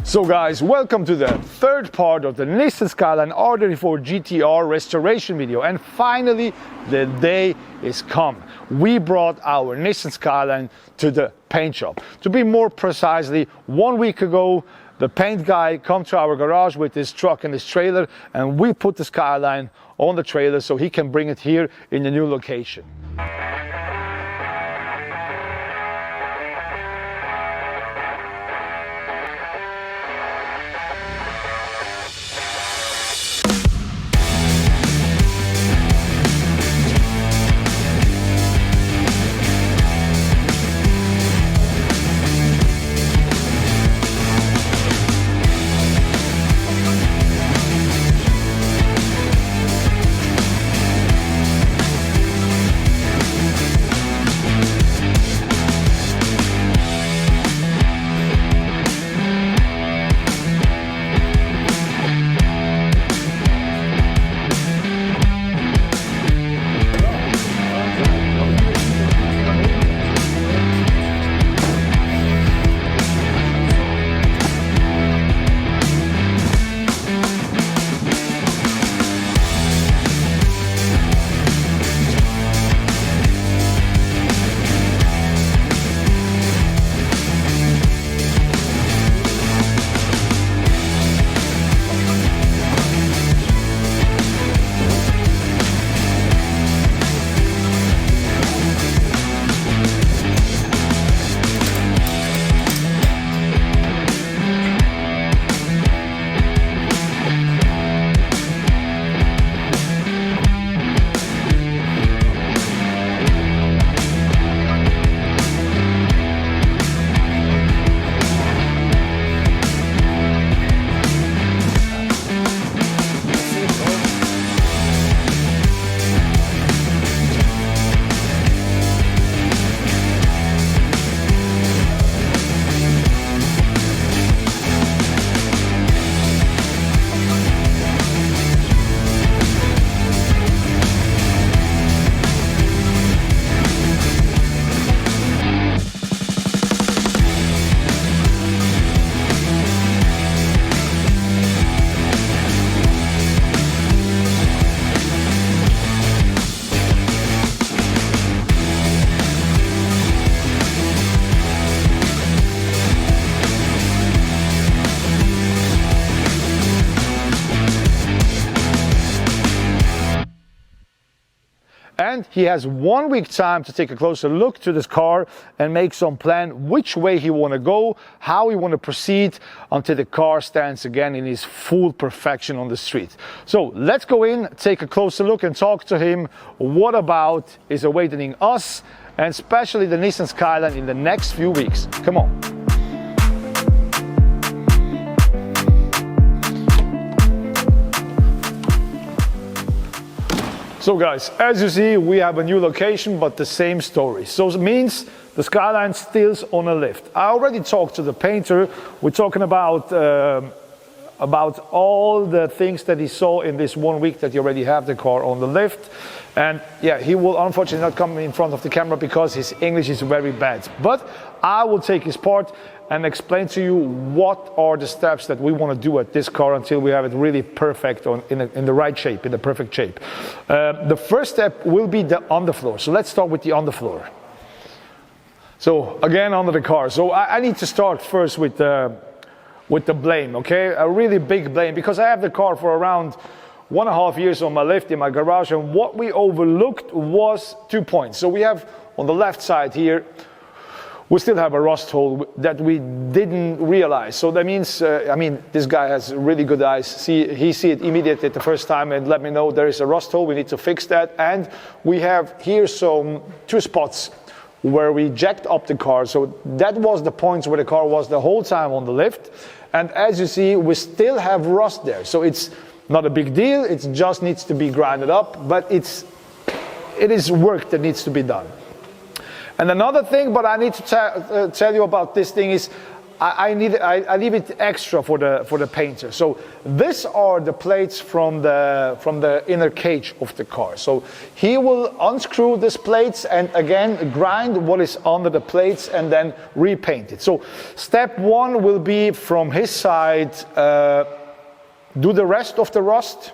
So guys, welcome to the third part of the Nissan Skyline R34 GT-R restoration video, and finally the day is come. We brought our Nissan Skyline to the paint shop. To be more precisely, 1 week ago the paint guy come to our garage with his truck and his trailer, and we put the Skyline on the trailer so he can bring it here in the new location. And he has 1 week time to take a closer look to this car and make some plan which way he want to go, how he want to proceed until the car stands again in his full perfection on the street. So let's go in, take a closer look and talk to him what about is awaiting us, and especially the Nissan Skyline in the next few weeks. Come on. So guys, as you see, we have a new location, but the same story. So it means the Skyline still's on a lift. I already talked to the painter. We're talking about all the things that he saw in this 1 week that you already have the car on the lift. And yeah, he will unfortunately not come in front of the camera because his English is very bad. But I will take his part and explain to you what are the steps that we want to do at this car until we have it really perfect in the right shape, in the perfect shape. The first step will be the underfloor. So let's start with the underfloor. So again, under the car. So I need to start first with the blame, okay? A really big blame, because I have the car for around 1.5 years on my lift in my garage, and what we overlooked was 2 points. So we have on the left side here, we still have a rust hole that we didn't realize. So that means, I mean, this guy has really good eyes. He see it immediately the first time and let me know there is a rust hole. We need to fix that. And we have here some 2 spots where we jacked up the car. So that was the points where the car was the whole time on the lift. And as you see, we still have rust there. So it's not a big deal. It just needs to be grinded up, but it is work that needs to be done. And another thing, but I need to tell you about this thing is, I leave it extra for the painter. So these are the plates from the inner cage of the car. So he will unscrew these plates and again grind what is under the plates and then repaint it. So step one will be from his side, do the rest of the rust,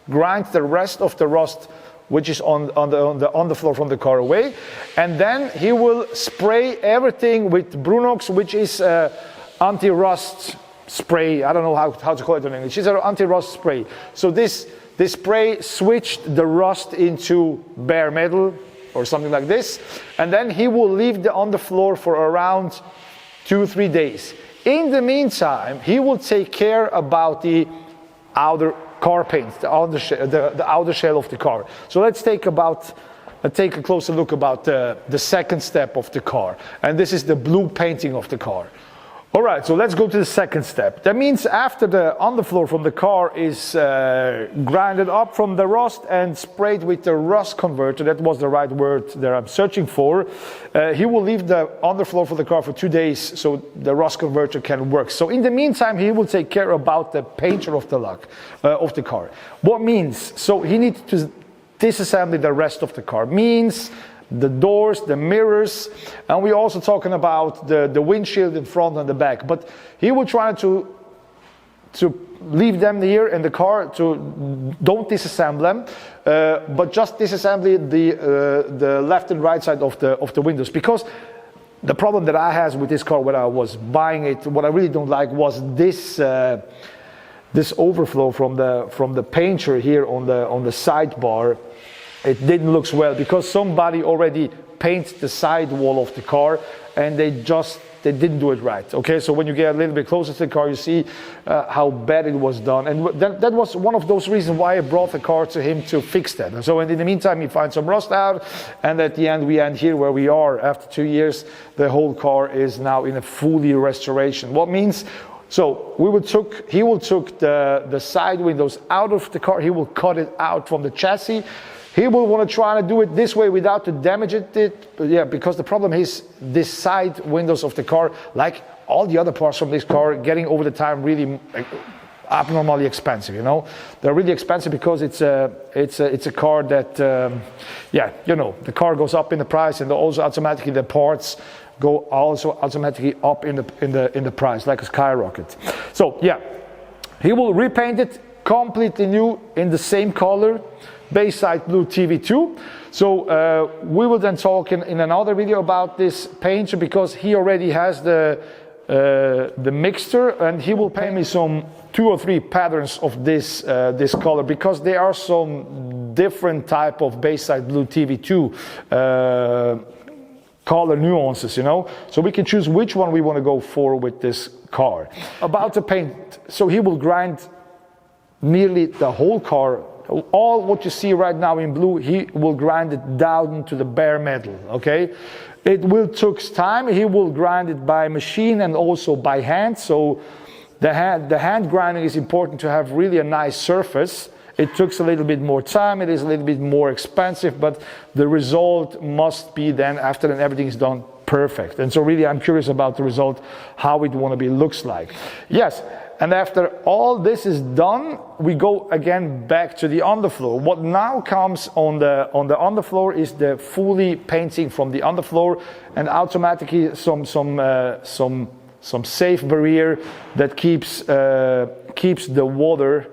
grind the rest of the rust which is on the floor from the car away, and then he will spray everything with Brunox, which is anti-rust spray. I don't know how to call it in English. It's an anti-rust spray. So this spray switched the rust into bare metal or something like this, and then he will leave on the floor for around 2-3 days. In the meantime, he will take care about the outer car paint, the outer shell of the car. So let's take a closer look about the second step of the car, and this is the blue painting of the car. All right, so let's go to the second step. That means after the underfloor from the car is grinded up from the rust and sprayed with the rust converter, that was the right word that I'm searching for, he will leave the underfloor for the car for 2 days so the rust converter can work. So in the meantime, he will take care about the painter of the car. What means? So he needs to disassemble the rest of the car. Means the doors, the mirrors, and we're also talking about the windshield in front and the back. But he will try to leave them here in the car, to don't disassemble them, but just disassemble the left and right side of the windows. Because the problem that I had with this car when I was buying it, what I really don't like was this overflow from the painter here on the sidebar. It didn't look well because somebody already painted the side wall of the car and they didn't do it right. Okay, so when you get a little bit closer to the car, you see how bad it was done, and that was one of those reasons why I brought the car to him to fix that. And so in the meantime, he finds some rust out, and at the end we end here where we are. After 2 years, the whole car is now in a fully restoration. What means? So he will take the side windows out of the car. He will cut it out from the chassis. He will want to try to do it this way without to damage it. But yeah, because the problem is this side windows of the car, like all the other parts from this car, getting over the time really abnormally expensive. You know, they're really expensive because it's a car that the car goes up in the price, and also automatically the parts go also automatically up in the price, like a skyrocket. So yeah, he will repaint it completely new in the same color, Bayside Blue TV2. So we will then talk in another video about this painter, because he already has the mixture, and he will paint me some 2 or 3 patterns of this color, because there are some different type of Bayside Blue TV2 color nuances, you know, so we can choose which one we want to go for with this car. About the paint, so he will grind nearly the whole car. All what you see right now in blue, he will grind it down to the bare metal. Okay, it will take time. He will grind it by machine and also by hand. So the hand grinding is important to have really a nice surface. It takes a little bit more time. It is a little bit more expensive, but the result must be then, after then everything is done, perfect. And so really I'm curious about the result, how it want to be looks like. Yes. And after all this is done, we go again back to the underfloor. What now comes on the underfloor is the fully painting from the underfloor, and automatically some safe barrier that keeps the water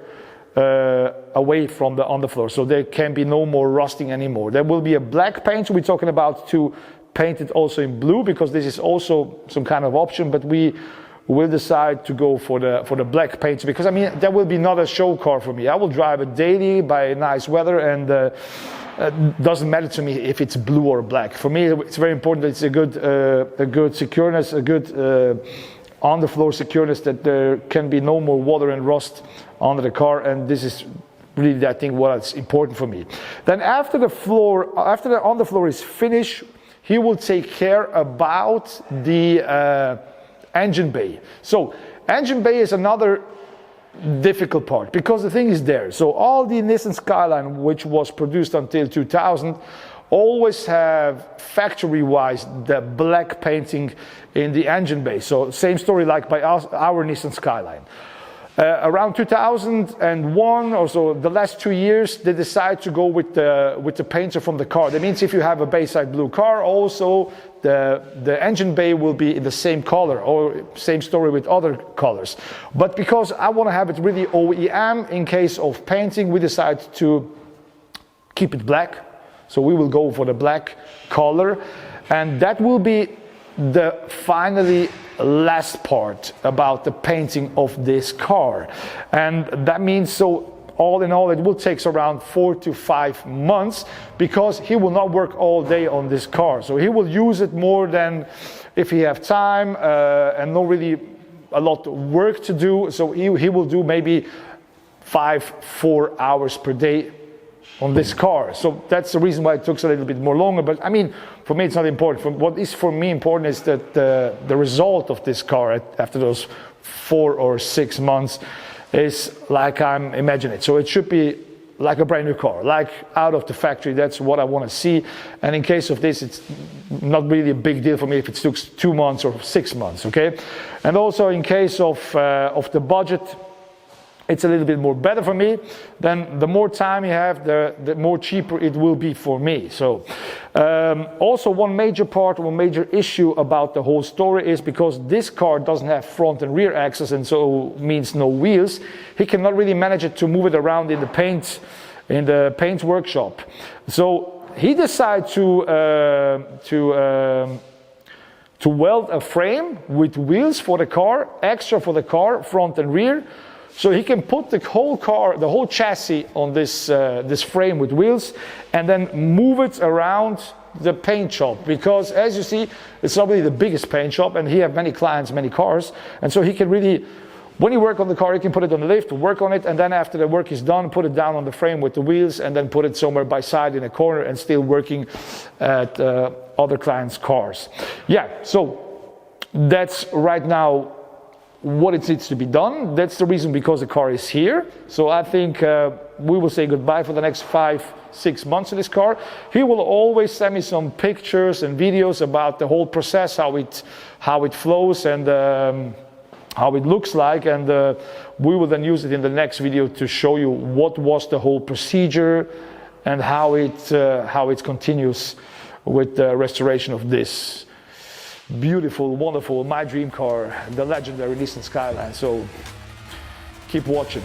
away from the underfloor, so there can be no more rusting anymore. There will be a black paint. We're talking about to paint it also in blue, because this is also some kind of option, but we will decide to go for the black paint, because I mean that will be not a show car for me. I will drive it daily by nice weather, and it doesn't matter to me if it's blue or black. For me, it's very important that it's a good secureness, a good underfloor secureness, that there can be no more water and rust under the car, and this is really, I think, what's important for me. Then after the underfloor is finished, he will take care about the engine bay. So engine bay is another difficult part, because the thing is there. So all the Nissan Skyline, which was produced until 2000, always have factory-wise the black painting in the engine bay. So same story like by our Nissan Skyline. Around 2001 or so, the last 2 years, they decide to go with the painter from the car. That means if you have a Bayside blue car, also the engine bay will be in the same color, or same story with other colors. But because I want to have it really OEM, in case of painting, we decide to keep it black. So we will go for the black color, and that will be the finally last part about the painting of this car. And that means, so all in all, it will take around 4 to 5 months, because he will not work all day on this car. So he will use it more than if he have time and not really a lot of work to do. So he will do maybe 4 hours per day on this car. So that's the reason why it took a little bit more longer. But I mean, for me, it's not important. What is for me important is that the result of this car after those 4 or 6 months is like I'm imagining it. So it should be like a brand new car, like out of the factory. That's what I want to see. And in case of this, it's not really a big deal for me if it took 2 months or 6 months, okay? And also in case of the budget, it's a little bit more better for me. Then the more time you have, the more cheaper it will be for me. So also one major issue about the whole story is because this car doesn't have front and rear axles, and so means no wheels. He cannot really manage it to move it around in the paint workshop. So he decided to weld a frame with wheels for the car, extra for the car, front and rear. So he can put the whole car, the whole chassis on this frame with wheels, and then move it around the paint shop. Because as you see, it's not really the biggest paint shop, and he has many clients, many cars, and so he can really, when he work on the car, he can put it on the lift, work on it, and then after the work is done, put it down on the frame with the wheels, and then put it somewhere by side in a corner, and still working at other clients' cars. Yeah, so that's right now what it needs to be done. That's the reason, because the car is here. So I think we will say goodbye for the next 5-6 months to this car. He will always send me some pictures and videos about the whole process, how it flows and how it looks like, and we will then use it in the next video to show you what was the whole procedure and how it continues with the restoration of this beautiful, wonderful, my dream car, the legendary Nissan Skyline. So keep watching.